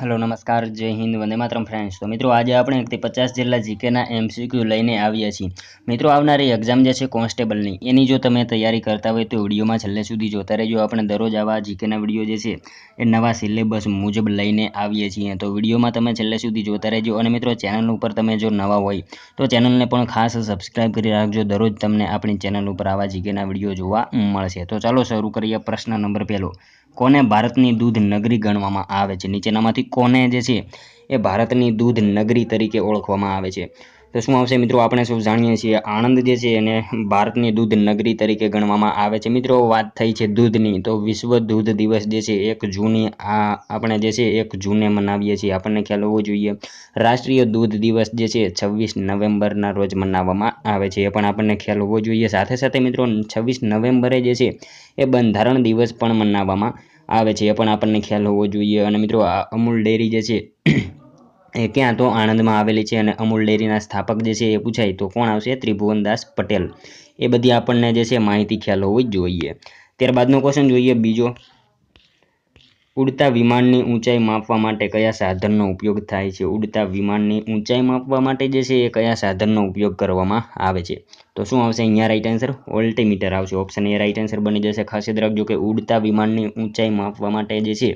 Hello नमस्कार जय Hind Vande Mataram friends. तो मित्रों आज આપણે 150 જેટલા જીકેના એમસીક્યુ લઈને આવ્યા છીએ। મિત્રો આવનારી એક્ઝામ જે છે કોન્સ્ટેબલની એની જો તમે તૈયારી કરતા હોય તો વિડીયોમાં છેલ્લે સુધી જોતા રહેજો। આપણે દરરોજ આવા જીકેના વિડીયો જે છે એ નવા સિલેબસ મુજબ લઈને આવીએ છીએ, તો વિડીયોમાં તમે છેલ્લે સુધી જોતા રહેજો। અને મિત્રો ચેનલ ઉપર તમે જો નવા હોય તો ચેનલને પણ ખાસ સબસ્ક્રાઇબ કરી રાખજો, દરરોજ તમને આપણી ચેનલ ઉપર આવા જીકેના વિડીયો જોવા મળશે। તો ચાલો શરૂ કરીએ। પ્રશ્ન નંબર પહેલો, કોને ભારતની દૂધ નગરી ગણવામાં આવે છે? નીચેનામાંથી કોને જે છે એ ભારતની દૂધ નગરી તરીકે ઓળખવામાં આવે છે? તો શું આવશે મિત્રો? આપણે સૌ જાણીએ છીએ આણંદ જે છે એને ભારતની દૂધ નગરી તરીકે ગણવામાં આવે છે। મિત્રો વાત થઈ છે દૂધની, તો વિશ્વ દૂધ દિવસ જે છે 1 જૂને આપણે જે છે 1 જૂને મનાવીએ છીએ, આપણને ખ્યાલ હોવો જોઈએ। રાષ્ટ્રીય દૂધ દિવસ જે છે 26 નવેમ્બરના રોજ મનાવવામાં આવે છે, એ પણ આપણને ખ્યાલ હોવો જોઈએ। સાથે સાથે મિત્રો 26 નવેમ્બરે જે છે એ બંધારણ દિવસ પણ મનાવવામાં આવે છે, એ પણ આપણને ખ્યાલ હોવો જોઈએ। અને મિત્રો આ અમૂલ ડેરી જે છે એ ક્યાં? તો આણંદમાં આવેલી છે। અને અમૂલ ડેરીના સ્થાપક જે છે એ પૂછાય તો કોણ આવશે? ત્રિભુવનદાસ પટેલ। એ બધી આપણને જે છે માહિતી ખ્યાલ હોવી જોઈએ। ત્યારબાદનો ક્વેશ્ચન જોઈએ બીજો, ઉડતા વિમાનની ઊંચાઈ માપવા માટે કયા સાધનનો ઉપયોગ થાય છે? ઉડતા વિમાનની ઊંચાઈ માપવા માટે જે છે એ કયા સાધનનો ઉપયોગ કરવામાં આવે છે? તો શું આવશે અહીંયા રાઈટ આન્સર? ઓલ્ટિમીટર આવશે। ઓપ્શન એ રાઈટ આન્સર બની જશે। ખાસ યાદ રાખજો કે ઉડતા વિમાનની ઊંચાઈ માપવા માટે જે છે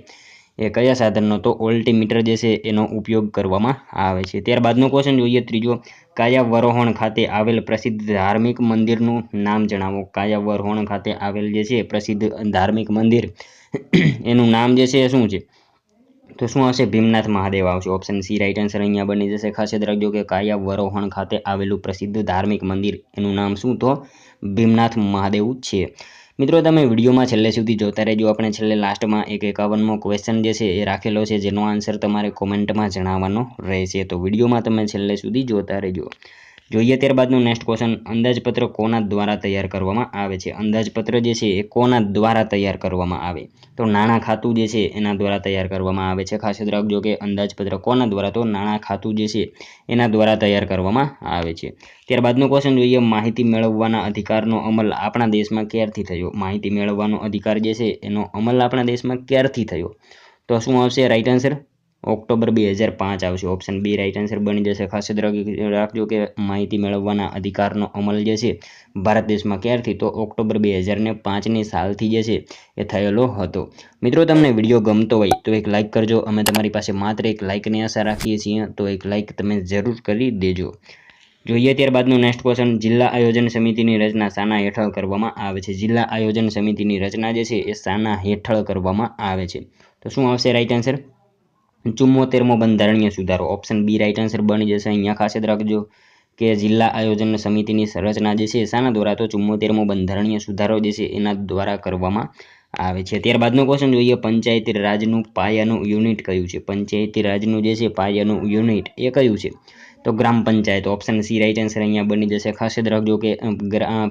એ કયા સાધનનો? તો ઓલ્ટિમીટર જે છે એનો ઉપયોગ કરવામાં આવે છે। ત્યારબાદનો ક્વેશ્ચન જોઈએ ત્રીજો, કાયાવરોહણ ખાતે આવેલ પ્રસિદ્ધ ધાર્મિક મંદિરનું નામ જણાવો। કાયાવરોહણ ખાતે આવેલ જે છે પ્રસિદ્ધ ધાર્મિક મંદિર એનું નામ જે છે એ શું છે? તો શું આવશે? ભીમનાથ મહાદેવ આવશે। ઓપ્શન સી રાઈટ આન્સર અહીંયા બની જશે। ખાસ યાદ રાખજો કે કાયાવરોહણ ખાતે આવેલું પ્રસિદ્ધ ધાર્મિક મંદિર એનું નામ શું? તો ભીમનાથ મહાદેવ છે। મિત્રો તમે વિડીયોમાં છેલ્લે સુધી જોતા રહેજો। આપણે છેલ્લે લાસ્ટમાં એક 51મો ક્વેશ્ચન જે છે એ રાખેલો છે, જેનો આન્સર તમારે કોમેન્ટમાં જણાવવાનો રહેશે, તો વિડીયોમાં તમે છેલ્લે સુધી જોતા રહેજો। જોઈએ ત્યારબાદનું નેક્સ્ટ ક્વેશ્ચન, અંદાજપત્ર કોના દ્વારા તૈયાર કરવામાં આવે છે? અંદાજપત્ર જે છે એ કોના દ્વારા તૈયાર કરવામાં આવે? તો નાણાં ખાતું જે છે એના દ્વારા તૈયાર કરવામાં આવે છે। ખાસ યાદ રાખજો કે અંદાજપત્ર કોના દ્વારા? તો નાણાં ખાતું જે છે એના દ્વારા તૈયાર કરવામાં આવે છે। ત્યારબાદનો ક્વેશ્ચન જોઈએ, માહિતી મેળવવાના અધિકારનો અમલ આપણા દેશમાં ક્યારથી થયો? માહિતી મેળવવાનો અધિકાર જે છે એનો અમલ આપણા દેશમાં ક્યારથી થયો? તો શું આવશે રાઈટ આન્સર? ઓક્ટોબર 2005 આવશે। ઓપ્શન બી રાઈટ આન્સર બની જશે। ખાસ યાદ રાખજો કે માહિતી મેળવવાના અધિકારનો અમલ જે છે ભારત દેશમાં ક્યારથી? તો ઓક્ટોબર 2005ની સાલથી જે છે એ થયેલો હતો। મિત્રો તમને વિડીયો ગમતો હોય તો એક લાઇક કરજો। અમે તમારી પાસે માત્ર એક લાઇકની આશા રાખીએ છીએ, તો એક લાઇક તમે જરૂર કરી દેજો। જોઈએ ત્યારબાદનું નેક્સ્ટ ક્વેશ્ચન, જિલ્લા આયોજન સમિતિની રચના શાના હેઠળ કરવામાં આવે છે? જિલ્લા આયોજન સમિતિની રચના જે છે એ શાના હેઠળ કરવામાં આવે છે? તો શું આવશે રાઈટ આન્સર? 74મો બંધારણીય સુધારો। ઓપ્શન બી રાઈટ આન્સર બની જશે। અહીંયા ખાસ યાદ રાખજો કે જિલ્લા આયોજન સમિતિની રચના જે છે શાના દ્વારા? તો 74મો બંધારણીય સુધારો જે છે એના દ્વારા કરવામાં આવે છે। ત્યારબાદનો ક્વેશ્ચન જોઈએ, પંચાયતી રાજનું પાયાનું યુનિટ કયું છે? પંચાયતી રાજનું જે છે પાયાનું યુનિટ એ કયું છે? તો ગ્રામ panchayat. Option C right answer અહીંયા બની જશે। ખાસ યાદ રાખજો કે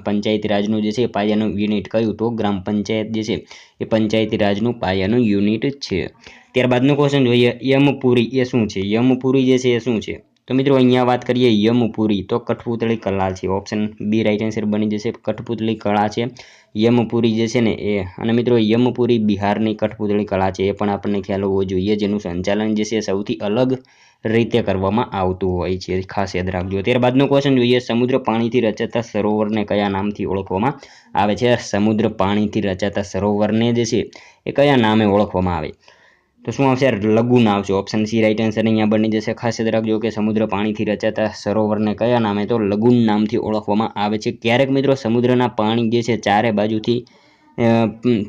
પંચાયતી રાજનું જે છે પાયાનું યુનિટ કયું? તો ગ્રામ પંચાયત જે છે એ પંચાયતી રાજનું પાયાનું યુનિટ છે। ત્યારબાદનો ક્વેશ્ચન જોઈએ, યમપુરી એ શું છે? યમપુરી જે છે એ શું છે? તો મિત્રો અહીંયા વાત કરીએ યમપુરી, તો કઠપુતળી કલા છે। ઓપ્શન બી રાઈટ આન્સર બની જશે। કઠપુતળી કળા છે યમપુરી જે છે ને એ। અને મિત્રો યમપુરી બિહારની કઠપુતળી કળા છે, એ પણ આપણને ખ્યાલ હોવો જોઈએ, જેનું સંચાલન જે છે સૌથી અલગ રીતે કરવામાં આવતું હોય છે, ખાસ યાદ રાખજો। ત્યારબાદનો ક્વેશ્ચન જોઈએ, સમુદ્ર પાણીથી રચાતા સરોવરને કયા નામથી ઓળખવામાં આવે છે? સમુદ્ર પાણીથી રચાતા સરોવરને જે છે એ કયા નામે ઓળખવામાં આવે? તો શું આવશે? લગુન આવશે। ઓપ્શન સી રાઈટ આન્સર અહીંયા બની જશે। ખાસ યાદ રાખજો કે સમુદ્ર પાણીથી રચાતા સરોવરને કયા નામે? તો લગુન નામથી ઓળખવામાં આવે છે। ક્યારેક મિત્રો સમુદ્રના પાણી જે છે ચારે બાજુથી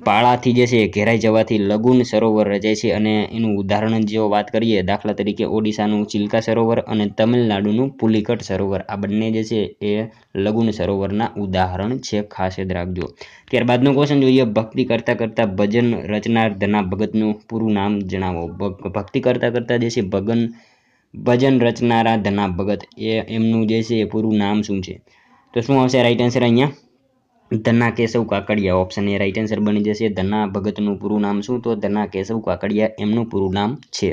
પાળાથી જે છે ઘેરાઈ જવાથી લગુન સરોવર રચાય છે। અને એનું ઉદાહરણ જો વાત કરીએ, દાખલા તરીકે ઓડિશાનું ચિલ્કા સરોવર અને તમિલનાડુનું પુલિકટ સરોવર, આ બંને જે છે એ લગુન સરોવરના ઉદાહરણ છે, ખાસ યાદ રાખજો। ત્યારબાદનો ક્વેશ્ચન જોઈએ, ભક્તિ કરતા કરતા ભજન રચનાર ધના ભગતનું પૂરું નામ જણાવો। ભક્તિ કરતા કરતા જે છે ભજન રચનારા ધના ભગત એમનું જે છે એ પૂરું નામ શું છે? તો શું આવશે રાઈટ આન્સર અહીંયા? Dhana Keshav Kakadiya. Option A right answer બની જશે। ધના ભગતનું પૂરું નામ શું? તો ધના કેશવ કાકડિયા એમનું પૂરું નામ છે।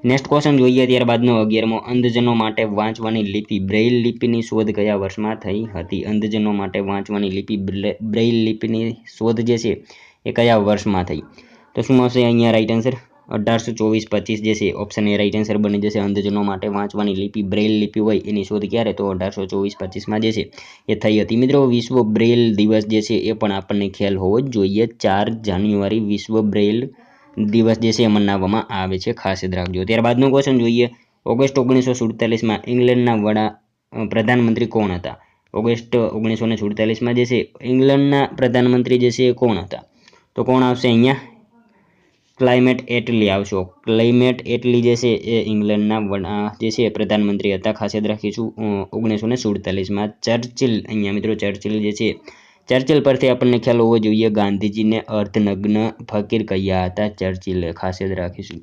નેક્સ્ટ ક્વેશ્ચન જોઈએ ત્યારબાદનો 11મો, અંધજનો માટે વાંચવાની લિપિ બ્રેઇલ લિપિની શોધ કયા વર્ષમાં થઈ હતી? અંધજનો માટે વાંચવાની લિપિ બ્રેઇલ લિપિની શોધ જે છે એ કયા વર્ષમાં થઈ? તો શું આવશે અહીંયા રાઈટ આન્સર? 1824-25 જે છે ઓપ્શન એ રાઈટ આન્સર બની જશે. અંધજનો માટે વાંચવાની લિપિ બ્રેઇલ લિપિ હોય એની શોધ ક્યારે? તો 1824-25માં જે છે એ થઈ હતી. મિત્રો વિશ્વ બ્રેઇલ દિવસ જે છે એ પણ આપણને ખ્યાલ હોવો જ જોઈએ. 4 જાન્યુઆરી વિશ્વ બ્રેઇલ દિવસ જે છે એ મનાવવામાં આવે છે, ખાસ યાદ રાખજો. ત્યારબાદનો ક્વેશ્ચન જોઈએ. ઓગસ્ટ 1947માં ઇંગ્લેન્ડના પ્રધાનમંત્રી કોણ હતા? ઓગસ્ટ 1947માં જે છે ઇંગ્લેન્ડના પ્રધાનમંત્રી જે છે એ કોણ હતા? તો કોણ આવશે અહીંયા? ક્લાઇમેટ એટલી આવશો. ક્લાઇમેટ એટલી જે છે એ ઇંગ્લેન્ડના જે છે પ્રધાનમંત્રી હતા, ખાસ યાદ રાખીશું. 1947માં ચર્ચિલ, અહીંયા મિત્રો ચર્ચિલ જે છે, ચર્ચિલ પરથી આપણને ખ્યાલ હોવો જોઈએ ગાંધીજીને અર્ધનગ્ન ફકીર કહ્યા હતા ચર્ચિલે, ખાસ યાદ રાખીશું.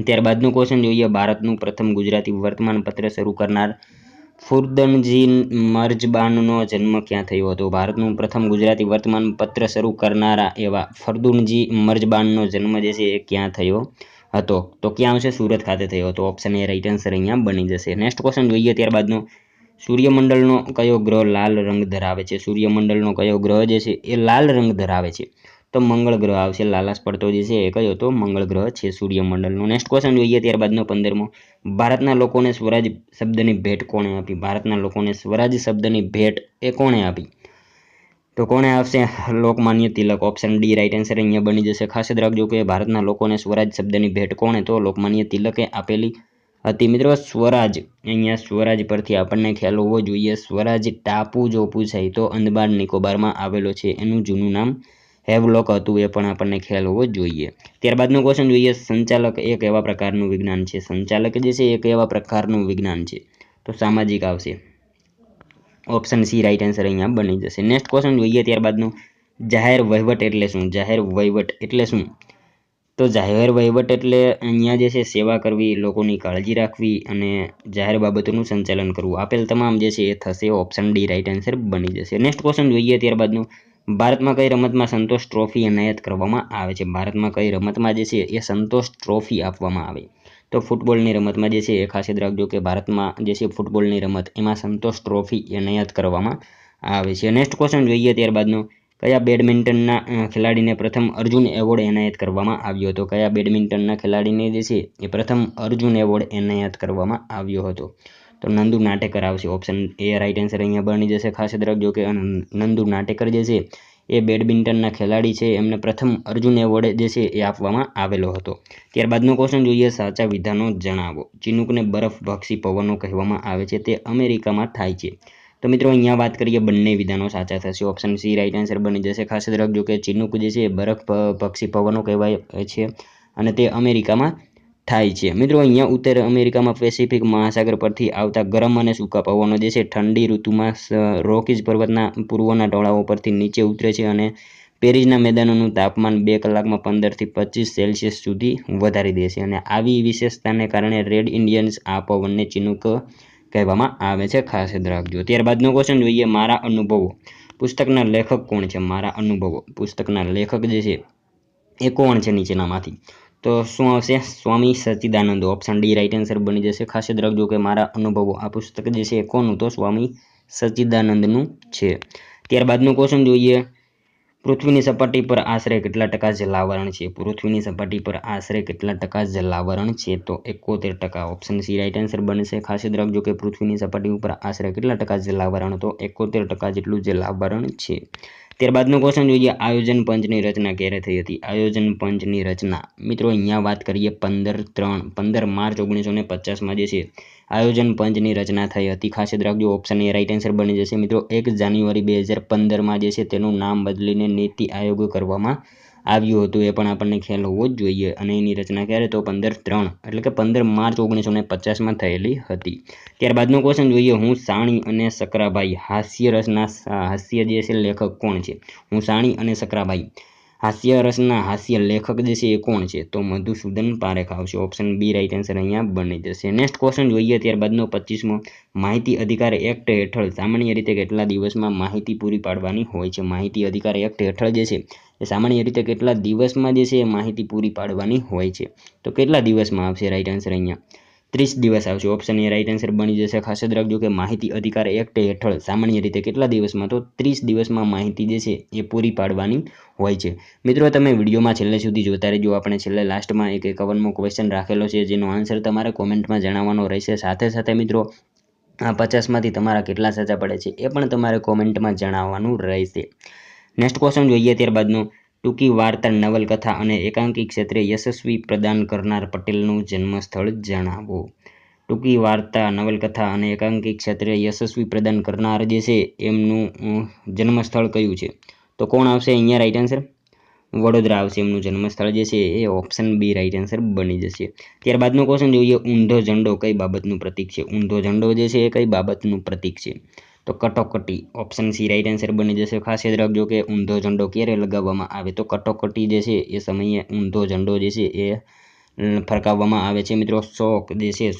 ત્યારબાદનું ક્વેશ્ચન જોઈએ. ભારતનું પ્રથમ ગુજરાતી વર્તમાનપત્ર શરૂ કરનાર ફુરદનજી મર્જબાનનો જન્મ ક્યાં થયો હતો? ભારતનું પ્રથમ ગુજરાતી વર્તમાનપત્ર શરૂ કરનારા એવા ફરદુનજી મર્જબાનનો જન્મ જે છે એ ક્યાં થયો હતો? તો ક્યાં આવશે? સુરત ખાતે થયો હતો. ઓપ્શન એ રાઈટ આન્સર અહીંયા બની જશે. નેક્સ્ટ ક્વેશ્ચન જોઈએ. ત્યારબાદનો સૂર્યમંડળનો કયો ગ્રહ લાલ રંગ ધરાવે છે? સૂર્યમંડળનો કયો ગ્રહ જે છે એ લાલ રંગ ધરાવે છે? તો મંગળ ગ્રહ આવશે. લાલાશ પડતો જે છે એ કયો? તો મંગળ ગ્રહ છે સૂર્યમંડળનો. નેક્સ્ટ ક્વેશ્ચન જોઈએ. ત્યારબાદનો 15મો. ભારતના લોકોને સ્વરાજ શબ્દની ભેટ કોણે આપી? ભારતના લોકોને સ્વરાજ શબ્દની ભેટ એ કોણે આપી? તો કોણે આવશે? Lokmanya Tilak. Option D right answer અહીંયા બની જશે. ખાસ યાદ રાખજો કે ભારતના લોકોને સ્વરાજ શબ્દની ભેટ કોણે? તો લોકમાન્ય તિલકે આપેલી હતી. મિત્રો સ્વરાજ, અહીંયા સ્વરાજ પરથી આપણને ખ્યાલ હોવો જોઈએ. સ્વરાજ ટાપુ જો પૂછાય તો અંદમાન નિકોબારમાં આવેલો છે. એનું જૂનું નામ હેવલોક હતું, એ પણ આપણને ખ્યાલ હોવો જોઈએ. ત્યારબાદનો ક્વેશ્ચન જોઈએ. સંચાલક એક એવા પ્રકારનું વિજ્ઞાન છે. સંચાલક જે છે એક એવા પ્રકારનું વિજ્ઞાન છે, તો સામાજિક આવશે. ઓપ્શન સી રાઈટ આન્સર અહીંયા બની જશે. નેક્સ્ટ ક્વેશ્ચન જોઈએ. ત્યારબાદનું જાહેર વહીવટ એટલે શું? જાહેર વહીવટ એટલે શું? તો જાહેર વહીવટ એટલે અહીંયા જે છે સેવા કરવી, લોકોની કાળજી રાખવી અને જાહેર બાબતોનું સંચાલન કરવું. આપેલ તમામ જે છે એ થશે. ઓપ્શન ડી રાઈટ આન્સર બની જશે. નેક્સ્ટ ક્વેશ્ચન જોઈએ. ત્યારબાદનું ભારતમાં કઈ રમતમાં સંતોષ ટ્રોફી એનાયત કરવામાં આવે છે? ભારતમાં કઈ રમતમાં જે છે એ સંતોષ ટ્રોફી આપવામાં આવે? તો ફૂટબોલની રમતમાં જે છે એ ખાસ યાદ રાખજો કે ભારતમાં જે છે ફૂટબોલની રમત એમાં સંતોષ ટ્રોફી એનાયત કરવામાં આવે છે. નેક્સ્ટ ક્વેશ્ચન જોઈએ. ત્યારબાદનો કયા બેડમિન્ટનના ખેલાડીને પ્રથમ અર્જુન એવોર્ડ એનાયત કરવામાં આવ્યો હતો? કયા બેડમિન્ટનના ખેલાડીને જે છે એ પ્રથમ અર્જુન એવોર્ડ એનાયત કરવામાં આવ્યો હતો? તો નંદુ નાટેકર આવશે. ઓપ્શન એ રાઈટ આન્સર અહીંયા બની જશે. ખાસ યાદ રાખજો કે નંદુ નાટેકર જે છે એ બેડમિન્ટનના ખેલાડી છે, એમને પ્રથમ અર્જુન એવોર્ડ જે છે એ આપવામાં આવેલો હતો. ત્યારબાદનો ક્વેશ્ચન જોઈએ. સાચા વિધાનો જણાવો. ચિનુકને બરફભક્ષી પવનો કહેવામાં આવે છે, તે અમેરિકામાં થાય છે. તો મિત્રો અહીંયા વાત કરીએ બંને વિધાનો સાચા થશે. ઓપ્શન સી રાઈટ આન્સર બની જશે. ખાસ યાદ રાખજો કે ચિનુક જે છે બરફભક્ષી પવનો કહેવાય છે અને તે અમેરિકામાં થાય છે. મિત્રો અહીંયા ઉત્તર અમેરિકામાં પેસિફિક મહાસાગર પરથી આવતા ગરમ અને સૂકા પવનો જે છે ઠંડી ઋતુમાં રોકીઝ પર્વતના પૂર્વના ઢોળાવો પરથી નીચે ઉતરે છે અને પેરિસના મેદાનોનું તાપમાન 2 કલાકમાં 15 થી 25 સેલ્સિયસ સુધી વધારી દે છે. અને આવી વિશેષતાને કારણે રેડ ઇન્ડિયન્સ આ પવનને ચિનુક કહેવામાં આવે છે. ખાસ યાદ રાખજો. ત્યારબાદનો ક્વેશ્ચન જોઈએ. મારા અનુભવો પુસ્તકના લેખક કોણ છે? મારા અનુભવો પુસ્તકના લેખક જે છે એ કોણ છે નીચેનામાંથી? તો શું આવશે? સ્વામી સચ્ચિદાનંદ. ઓપ્શન ડી રાઈટ આન્સર બની જશે. ખાસ યાદ રાખજો કે મારા અનુભવો આ પુસ્તક જે છે એ કોનું? તો સ્વામી સચ્ચિદાનંદનું છે. ત્યારબાદનું ક્વેશ્ચન જોઈએ. પૃથ્વીની સપાટી પર આશરે કેટલા ટકા જલાવરણ છે? પૃથ્વીની સપાટી પર આશરે કેટલા ટકા જલાવરણ છે? તો 71%. ઓપ્શન સી રાઈટ આન્સર બનશે. ખાસ યાદ રાખજો કે પૃથ્વીની સપાટી ઉપર આશરે કેટલા ટકા જલાવરણ? તો 71% જેટલું જલાવરણ છે. ત્યારબાદનો ક્વેશ્ચન જોઈએ. આયોજન પંચની રચના ક્યારે થઈ હતી? આયોજન પંચની રચના મિત્રો અહીંયા વાત કરીએ 15 માર્ચ 1950માં જે છે આયોજન પંચની રચના થઈ હતી. ખાસ યાદ રાખજો. ઓપ્શન એ રાઈટ આન્સર બની જશે. મિત્રો 1 જાન્યુઆરી 2015માં જે છે તેનું નામ બદલીને નીતિ આયોગ કરવામાં આવ્યું હતું, એ પણ આપણને ખ્યાલ હોવો જ જોઈએ. અને એની રચના ક્યારે? તો 15 એટલે કે 15 માર્ચ 1950માં થયેલી હતી. ત્યારબાદનો ક્વેશ્ચન જોઈએ. હું સાણી અને સકરાભાઈ હાસ્ય રસના હાસ્ય જે છે લેખક કોણ છે? હું સાણી અને સકરાભાઈ હાસ્ય રસના હાસ્ય લેખક જે છે એ કોણ છે? તો મધુસૂદન પારેખ આવશે. ઓપ્શન બી રાઈટ આન્સર અહીંયા બની જશે. નેક્સ્ટ ક્વેશ્ચન જોઈએ. ત્યારબાદનો 25મો. માહિતી અધિકાર એક્ટ હેઠળ સામાન્ય રીતે કેટલા દિવસમાં માહિતી પૂરી પાડવાની હોય છે? માહિતી અધિકાર એક્ટ હેઠળ જે છે એ સામાન્ય રીતે કેટલા દિવસમાં જે છે એ માહિતી પૂરી પાડવાની હોય છે? તો કેટલા દિવસમાં આવશે રાઈટ આન્સર અહીંયા? 30 દિવસ આવશે। ઓપ્શન એ રાઈટ આન્સર બની જશે। ખાસ યાદ રાખજો કે માહિતી અધિકાર એક્ટ હેઠળ સામાન્ય રીતે કેટલા દિવસમાં, તો 30 દિવસમાં માહિતી જે છે એ પૂરી પાડવાની હોય છે। મિત્રો તમે વિડીયોમાં છેલ્લે સુધી જોતા રહેજો। આપણે છેલ્લે લાસ્ટમાં એક 51મો ક્વેશ્ચન રાખેલો છે, જેનો આન્સર તમારે કોમેન્ટમાં જણાવવાનો રહેશે। સાથે સાથે મિત્રો આ 50માંથી તમારા કેટલા સાચા પડે છે એ પણ તમારે કોમેન્ટમાં જણાવવાનું રહેશે। નેક્સ્ટ ક્વેશ્ચન જોઈએ ત્યારબાદનો, ટૂંકી વાર્તા, નવલકથા અને એકાંકી ક્ષેત્રે યશસ્વી પ્રદાન કરનાર પટેલનું જન્મસ્થળ જણાવો। ટૂંકી વાર્તા, નવલકથા અને એકાંકી ક્ષેત્રે યશસ્વી પ્રદાન કરનાર જે છે એમનું જન્મસ્થળ કયું છે? તો કોણ આવશે અહીંયા રાઈટ આન્સર? વડોદરા આવશે એમનું જન્મસ્થળ જે છે એ ઓપ્શન બી રાઈટ આન્સર બની જશે। ત્યારબાદનો ક્વેશ્ચન જોઈએ, ઊંધો ઝંડો કઈ બાબતનું પ્રતીક છે? ઊંધો ઝંડો જે છે એ કઈ બાબતનું પ્રતીક છે? તો કટોકટી, ઓપ્શન સી રાઈટ આન્સર બની જશે। ખાસ યાદ રાખજો કે ઊંધો ઝંડો ક્યારે લગાવવામાં આવે, તો કટોકટી જે છે એ સમયે ઊંધો ઝંડો જે છે એ ફરકાવવામાં આવે છે। મિત્રો શોક જે છે,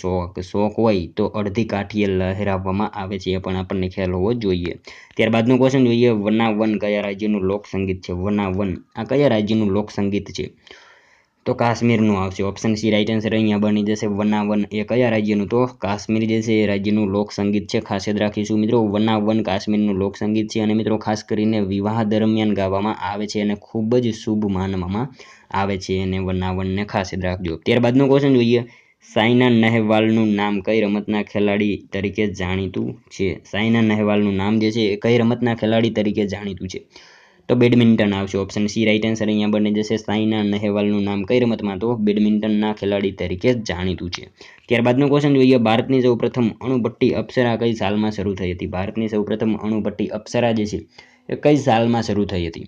શોક હોય તો અડધી કાઠીએ લહેરાવવામાં આવે છે, એ પણ આપણને ખ્યાલ હોવો જોઈએ। ત્યારબાદનો ક્વેશ્ચન જોઈએ, વનાવન કયા રાજ્યનું લોકસંગીત છે? વનાવન આ કયા રાજ્યનું લોકસંગીત છે? તો કાશ્મીરનું આવશે। ઓપ્શન સી રાઈટ આન્સર અહીંયા બની જશે। વનાવન એ કયા રાજ્યનું? તો કાશ્મીર જે છે એ રાજ્યનું લોકસંગીત છે। ખાસ યાદ રાખીશું મિત્રો, વનાવન કાશ્મીરનું લોકસંગીત છે અને મિત્રો ખાસ કરીને વિવાહ દરમિયાન ગાવામાં આવે છે અને ખૂબ જ શુભ માનવામાં આવે છે અને વનાવનને ખાસ યાદ રાખજો। ત્યારબાદનો ક્વેશ્ચન જોઈએ, સાયના નહેવાલનું નામ કઈ રમતના ખેલાડી તરીકે જાણીતું છે? સાયના નહેવાલનું નામ જે છે એ કઈ રમતના ખેલાડી તરીકે જાણીતું છે? તો બેડમિન્ટન આવશે। ઓપ્શન સી રાઈટ આન્સર અહીંયા બની જશે। સાયના નહેવાલનું નામ કઈ રમતમાં? તો બેડમિન્ટનના ખેલાડી તરીકે જાણીતું છે। ત્યારબાદનો ક્વેશ્ચન જોઈએ, ભારતની સૌપ્રથમ અણુભટ્ટી અપ્સરા કઈ સાલમાં શરૂ થઈ હતી? ભારતની સૌપ્રથમ અણુભટ્ટી અપ્સરા જે છે એ કઈ સાલમાં શરૂ થઈ હતી?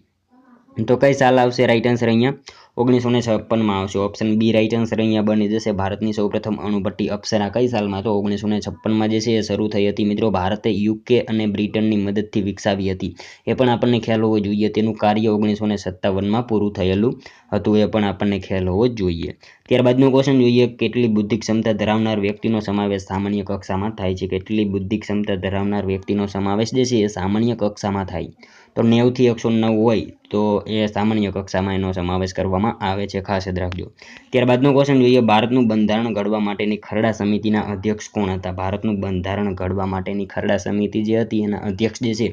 તો કઈ સાલ આવશે રાઈટ આન્સર અહીંયા? 1956માં આવશે। ઓપ્શન બી રાઈટ આન્સર અહીંયા બની જશે। ભારતની સૌપ્રથમ અણુભટ્ટી અપ્સરા કઈ સાલમાં? તો 1956માં જે છે એ શરૂ થઈ હતી। મિત્રો ભારતે યુકે અને બ્રિટનની મદદથી વિકસાવી હતી, એ પણ આપણને ખ્યાલ હોવો જોઈએ। તેનું કાર્ય 1957માં પૂરું થયેલું હતું, એ પણ આપણને ખ્યાલ હોવો જોઈએ। ત્યારબાદનો ક્વેશ્ચન જોઈએ, કેટલી બુદ્ધિ ક્ષમતા ધરાવનાર વ્યક્તિનો સમાવેશ સામાન્ય કક્ષામાં થાય છે? કેટલી બુદ્ધિ ક્ષમતા ધરાવનાર વ્યક્તિનો સમાવેશ જે છે એ સામાન્ય કક્ષામાં થાય? તો 90 થી 109 હોય તો એ સામાન્ય કક્ષામાં એનો સમાવેશ કરવામાં આવે છે, ખાસ યાદ રાખજો। ત્યારબાદનો ક્વેશ્ચન જોઈએ, ભારતનું બંધારણ ઘડવા માટેની ખરડા સમિતિના અધ્યક્ષ કોણ હતા? ભારતનું બંધારણ ઘડવા માટેની ખરડા સમિતિ જે હતી એના અધ્યક્ષ જે છે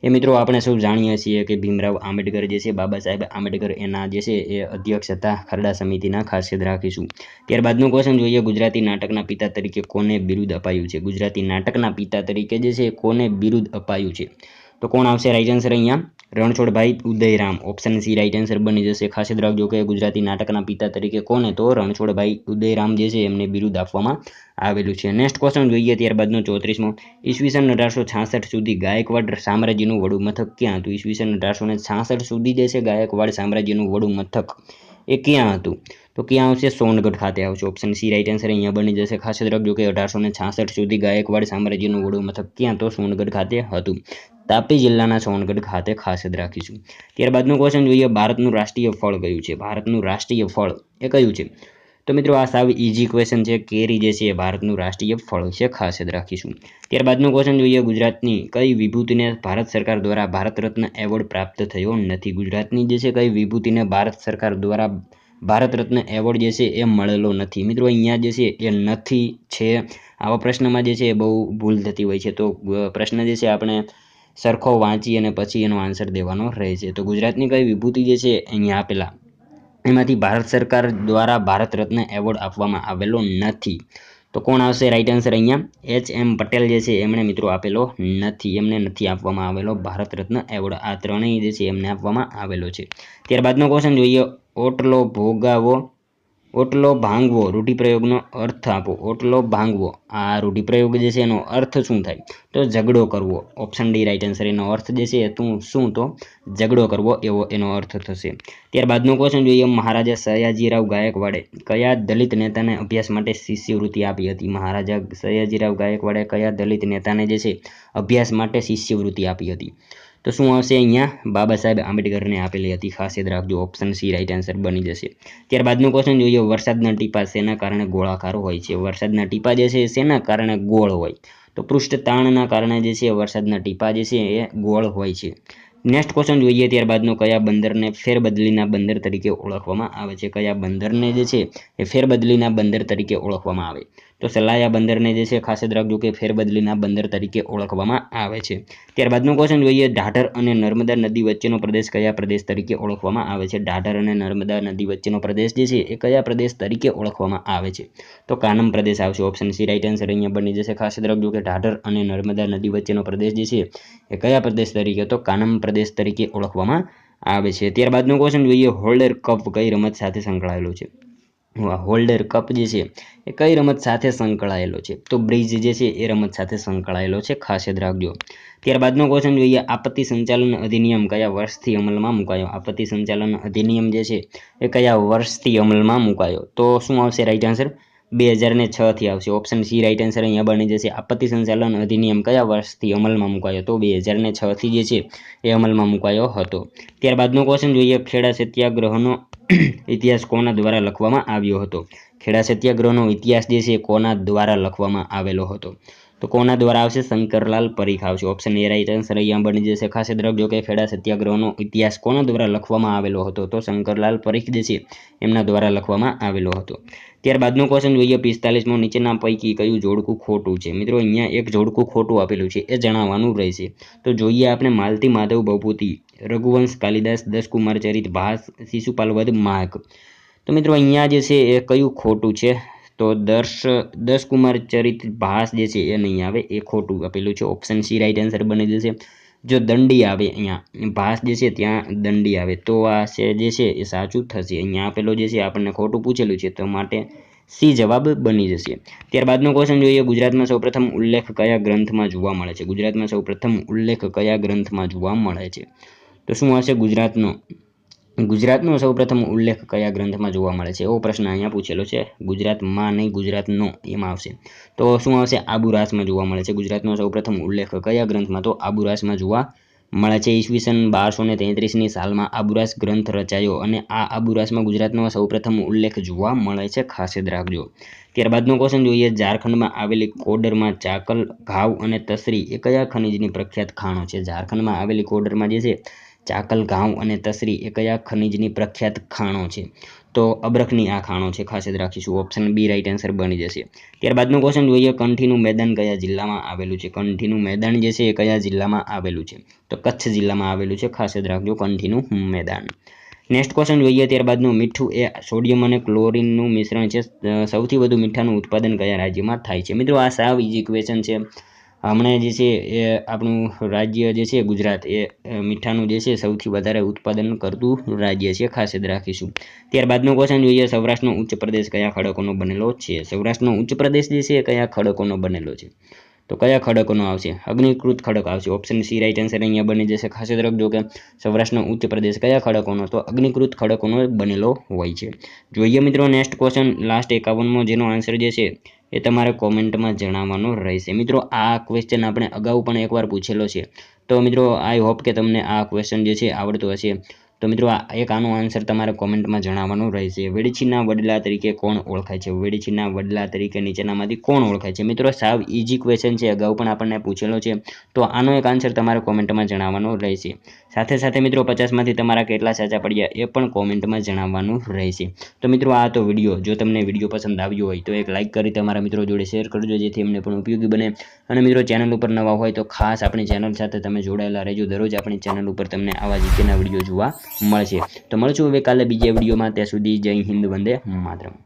એ મિત્રો આપણે સૌ જાણીએ છીએ કે ભીમરાવ આંબેડકર જે છે, બાબા સાહેબ આંબેડકર એના જે છે એ અધ્યક્ષ હતા ખરડા સમિતિના, ખાસ યાદ રાખીશું। ત્યારબાદનો ક્વેશ્ચન જોઈએ, ગુજરાતી નાટકના પિતા તરીકે કોને બિરુદ અપાયું છે? ગુજરાતી નાટકના પિતા તરીકે જે છે કોને બિરુદ અપાયું છે? તો કોણ આવશે રાઈટ આન્સર અહીંયા? Ranchhodbhai Udayram. Option C right answer બની જશે। ખાસ યાદ રાખજો કે ગુજરાતી નાટકના પિતા તરીકે કોને? તો રણછોડભાઈ ઉદયરામ જે છે એમને બિરુદ આપવામાં આવેલું છે। નેક્સ્ટ ક્વેશ્ચન જોઈએ ત્યારબાદનો 34મો, ઈસવીસન 1866 સુધી ગાયકવાડ સામ્રાજ્યનું વડું મથક ક્યાં હતું? ઈસવીસન 1866 સુધી જે છે ગાયકવાડ સામ્રાજ્યનું વડું મથક એ ક્યાં હતું? તો ક્યાં આવશે? સોનગઢ ખાતે આવશે। ઓપ્શન સી રાઈટ આન્સર અહીંયા બની જશે। ખાસ યાદ રાખજો કે 1866 સુધી ગાયકવાડ સામ્રાજ્યનું વડું મથક ક્યાં? તો સોનગઢ ખાતે હતું, તાપી જિલ્લાના સોનગઢ ખાતે, ખાસ યાદ રાખીશું। ત્યારબાદનો ક્વેશ્ચન જોઈએ, ભારતનું રાષ્ટ્રીય ફળ કયું છે? ભારતનું રાષ્ટ્રીય ફળ એ કયું છે? તો મિત્રો આ સાવ ઇઝી ક્વેશ્ચન છે, કેરી જે છે એ ભારતનું રાષ્ટ્રીય ફળ છે, ખાસ યાદ રાખીશું। ત્યારબાદનો ક્વેશ્ચન જોઈએ, ગુજરાતની કઈ વિભૂતિને ભારત સરકાર દ્વારા ભારત રત્ન એવોર્ડ પ્રાપ્ત થયો નથી? ગુજરાતની જે છે કઈ વિભૂતિને ભારત સરકાર દ્વારા ભારત રત્ન એવોર્ડ જે છે એ મળેલો નથી? મિત્રો અહીંયા જે છે એ નથી છે, આવા પ્રશ્નમાં જે છે એ બહુ ભૂલ થતી હોય છે, તો પ્રશ્ન જે છે આપણે સરખો વાંચી અને પછી એનો આન્સર દેવાનો રહે છે। તો ગુજરાતની કઈ વિભૂતિ જે છે અહીંયા આપેલા એમાંથી ભારત સરકાર દ્વારા ભારત રત્ન એવોર્ડ આપવામાં આવેલો નથી, તો કોણ આવશે રાઈટ આન્સર અહીંયા? HM પટેલ જે છે એમણે મિત્રો આપેલો નથી, એમને નથી આપવામાં આવેલો ભારત રત્ન એવોર્ડ। આ ત્રણેય જે છે એમને આપવામાં આવેલો છે। ત્યારબાદનો ક્વેશ્ચન જોઈએ, ઓટલો ભોગાવો ઓટલો ભાંગવો રૂઢિપ્રયોગનો અર્થ આપો। ઓટલો ભાંગવો આ રૂઢિપ્રયોગ જે છે એનો અર્થ શું થાય? તો ઝઘડો કરવો। ઓપ્શન ડી રાઈટ આન્સર, એનો અર્થ જે છે શું? તો ઝઘડો કરવો એવો એનો અર્થ થશે। ત્યારબાદનો ક્વેશ્ચન જોઈએ, મહારાજા સયાજીરાવ ગાયકવાડે કયા દલિત નેતાને અભ્યાસ માટે શિષ્યવૃત્તિ આપી હતી? મહારાજા સયાજીરાવ ગાયકવાડે કયા દલિત નેતાને જે છે અભ્યાસ માટે શિષ્યવૃત્તિ આપી હતી? તો શું આવશે અહીંયા? બાબા સાહેબ આંબેડકરને આપેલી હતી, ખાસ યાદ રાખજો। ઓપ્શન સી રાઈટ આન્સર બની જશે। ત્યારબાદનો ક્વેશ્ચન જોઈએ, વરસાદના ટીપા શેના કારણે ગોળાકાર હોય છે? વરસાદના ટીપા જે છે શેના કારણે ગોળ હોય? તો પૃષ્ઠ તાણના કારણે જે છે વરસાદના ટીપા જે છે એ ગોળ હોય છે। નેક્સ્ટ ક્વેશ્ચન જોઈએ ત્યારબાદનો, કયા બંદરને ફેરબદલીના બંદર તરીકે ઓળખવામાં આવે છે? કયા બંદરને જે છે એ ફેરબદલીના બંદર તરીકે ઓળખવામાં આવે? તો સલાયા બંદરને જે છે ખાસ યાદ રાખજો કે ફેરબદલીના બંદર તરીકે ઓળખવામાં આવે છે। ત્યારબાદનો ક્વેશ્ચન જોઈએ, ઢાઢર અને નર્મદા નદી વચ્ચેનો પ્રદેશ કયા પ્રદેશ તરીકે ઓળખવામાં આવે છે? ઢાઢર અને નર્મદા નદી વચ્ચેનો પ્રદેશ જે છે એ કયા પ્રદેશ તરીકે ઓળખવામાં આવે છે? તો કાનમ પ્રદેશ આવશે। ઓપ્શન સી રાઈટ આન્સર અહીંયા બની જશે। ખાસ યાદ રાખજો કે ઢાઢર અને નર્મદા નદી વચ્ચેનો પ્રદેશ જે છે એ કયા પ્રદેશ તરીકે, તો કાનમ પ્રદેશ તરીકે ઓળખવામાં આવે છે। ત્યારબાદનો ક્વેશ્ચન જોઈએ, હોલ્ડર કપ કઈ રમત સાથે સંકળાયેલો છે? હોલ્ડર કપ જે છે એ કઈ રમત સાથે સંકળાયેલો છે? તો બ્રિજ જે છે એ રમત સાથે સંકળાયેલો છે, ખાસ યાદ રાખજો। ત્યારબાદનો ક્વેશ્ચન જોઈએ, આપત્તિ સંચાલન અધિનિયમ કયા વર્ષથી અમલમાં મુકાયો? આપત્તિ સંચાલન અધિનિયમ જે છે એ કયા વર્ષથી અમલમાં મુકાયો? તો શું આવશે રાઈટ આન્સર? 2006 થી આવશે। ઓપ્શન સી રાઈટ આન્સર અહીંયા બની જશે। આપત્તિ સંચાલન અધિનિયમ કયા વર્ષથી અમલમાં મુકાયો? તો 2006 થી જે છે એ અમલમાં મુકાયો હતો। ત્યારબાદનો ક્વેશ્ચન જોઈએ, ખેડા સત્યાગ્રહનો ઇતિહાસ કોના દ્વારા લખવામાં આવ્યો હતો? ખેડા સત્યાગ્રહનો ઇતિહાસ જે છે કોના દ્વારા લખવામાં આવેલો હતો? તો કોના દ્વારા આવશે? શંકરલાલ પરીખ આવશે। ઓપ્શન એ રાઈટ આન્સર અહીંયા બની જશે। ખાસ યાદ રાખજો કે ખેડા સત્યાગ્રહનો ઇતિહાસ કોના દ્વારા લખવામાં આવેલો હતો? તો શંકરલાલ પરીખ જે છે એમના દ્વારા લખવામાં આવેલો હતો। ત્યારબાદનો ક્વેશ્ચન જોઈએ, 45મો નીચેના પૈકી કયું જોડકું ખોટું છે? મિત્રો અહીંયા એક જોડકું ખોટું આપેલું છે, એ જણાવવાનું રહેશે। તો જોઈએ આપણે, માલતી માધવ ભભૂતિ, રઘુવંશ કાલિદાસ, દસકુમાર ચરિત, ભાસ, શિશુપાલ વધ, માક। તો મિત્રો અહીંયા જે છે એ કયું ખોટું છે? તો દસકુમાર ચરિત ભાસ જે છે એ નહીં આવે, એ ખોટું આપેલું છે। ઓપ્શન સી રાઈટ આન્સર બની જશે। જો દંડી આવે, અહીંયા ભાસ જે છે ત્યાં દંડી આવે, તો આ જે છે એ સાચું થશે। અહીંયા આપેલો જે છે આપણને ખોટું પૂછેલું છે, તો માટે સી જવાબ બની જશે। ત્યારબાદનો ક્વેશ્ચન જોઈએ, ગુજરાતમાં સૌપ્રથમ ઉલ્લેખ કયા ગ્રંથમાં જોવા મળે છે? ગુજરાતમાં સૌપ્રથમ ઉલ્લેખ કયા ગ્રંથમાં જોવા મળે છે? તો શું આવશે? ગુજરાતનો સૌપ્રથમ ઉલ્લેખ કયા ગ્રંથમાં જોવા મળે છે? એવો પ્રશ્ન અહીંયા પૂછેલો છે। ગુજરાતમાં નહીં, ગુજરાતનો એમાં આવશે। તો શું આવશે? આબુરાસમાં જોવા મળે છે। ગુજરાતનો સૌપ્રથમ ઉલ્લેખ કયા ગ્રંથમાં? તો આબુરાસમાં જોવા મળે છે। ઈસવીસન 1233ની સાલમાં આબુરાસ ગ્રંથ રચાયો અને આ આબુરાસમાં ગુજરાતનો સૌપ્રથમ ઉલ્લેખ જોવા મળે છે, ખાસ યાદ રાખજો। ત્યારબાદનો ક્વેશ્ચન જોઈએ, ઝારખંડમાં આવેલી કોડરમાં ચાકલ, ઘાવ અને તસરી એ કયા ખનિજની પ્રખ્યાત ખાણો છે? ઝારખંડમાં આવેલી કોડરમાં જે છે ચાકલ, ઘાવ અને તસરી એ કયા ખનિજની પ્રખ્યાત ખાણો છે? તો અબ્રખની આ ખાણો છે, ખાસ યાદ રાખીશું। ઓપ્શન બી રાઈટ આન્સર બની જશે। ત્યારબાદનો ક્વેશ્ચન જોઈએ, કંઠીનું મેદાન કયા જિલ્લામાં આવેલું છે? કંઠીનું મેદાન જે છે એ કયા જિલ્લામાં આવેલું છે? તો કચ્છ જિલ્લામાં આવેલું છે, ખાસ યાદ રાખજો કંઠીનું મેદાન। નેક્સ્ટ ક્વેશ્ચન જોઈએ, ત્યારબાદનું, મીઠું એ સોડિયમ અને ક્લોરીનનું મિશ્રણ છે, સૌથી વધુ મીઠાનું ઉત્પાદન કયા રાજ્યમાં થાય છે? મિત્રો આ સાવ ઇઝી ક્વેશ્ચન છે। હમણાં જે છે એ આપણું રાજ્ય જે છે ગુજરાત એ મીઠાનું જે છે સૌથી વધારે ઉત્પાદન કરતું રાજ્ય છે, ખાસ યાદ રાખીશું। ત્યારબાદનો ક્વેશ્ચન જોઈએ, સૌરાષ્ટ્રનો ઉચ્ચ પ્રદેશ કયા ખડકોનો બનેલો છે? સૌરાષ્ટ્રનો ઉચ્ચ પ્રદેશ જે છે એ કયા ખડકોનો બનેલો છે? તો કયા ખડકોનો આવશે? અગ્નિકૃત ખડક આવશે। ઓપ્શન સી રાઈટ આન્સર અહીંયા બની જશે। ખાસ યાદ રાખજો કે સૌરાષ્ટ્રનો ઉચ્ચ પ્રદેશ કયા ખડકોનો? તો અગ્નિકૃત ખડકોનો બનેલો હોય છે। જોઈએ મિત્રો નેક્સ્ટ ક્વેશ્ચન, લાસ્ટ 51મો, જેનો આન્સર જે છે એ તમારે કોમેન્ટમાં જણાવવાનો રહેશે। મિત્રો આ ક્વેશ્ચન આપણે અગાઉ પણ એકવાર પૂછેલો છે, તો મિત્રો આઈ હોપ કે તમને આ ક્વેશ્ચન જે છે આવડતો હશે। તો મિત્રો આનો આન્સર તમારે કોમેન્ટમાં જણાવવાનું રહેશે। વેડીછીના વડલા તરીકે કોણ ઓળખાય છે? વેડીછીના વડલા તરીકે નીચેનામાંથી કોણ ઓળખાય છે? મિત્રો સાવ ઇઝી ક્વેશ્ચન છે, અગાઉ પણ આપણને પૂછેલો છે, તો આનો એક આન્સર તમારે કોમેન્ટમાં જણાવવાનો રહેશે। સાથે સાથે મિત્રો 50માંથી તમારા કેટલા સાચા પડ્યા એ પણ કોમેન્ટમાં જણાવવાનું રહેશે। તો મિત્રો આ તો વિડીયો, જો તમને વિડીયો પસંદ આવ્યો હોય તો એક લાઇક કરી તમારા મિત્રો જોડે શેર કરજો, જેથી એમને પણ ઉપયોગી બને। અને મિત્રો ચેનલ ઉપર નવા હોય તો ખાસ આપણી ચેનલ સાથે તમે જોડાયેલા રહેજો। દરરોજ આપણી ચેનલ ઉપર તમને આવા જીકેના વિડીયો જોવા મળશે। તો મળશું હવે કાલે બીજા વિડીયોમાં, ત્યાં સુધી જય હિન્દ, વંદે માતરમ।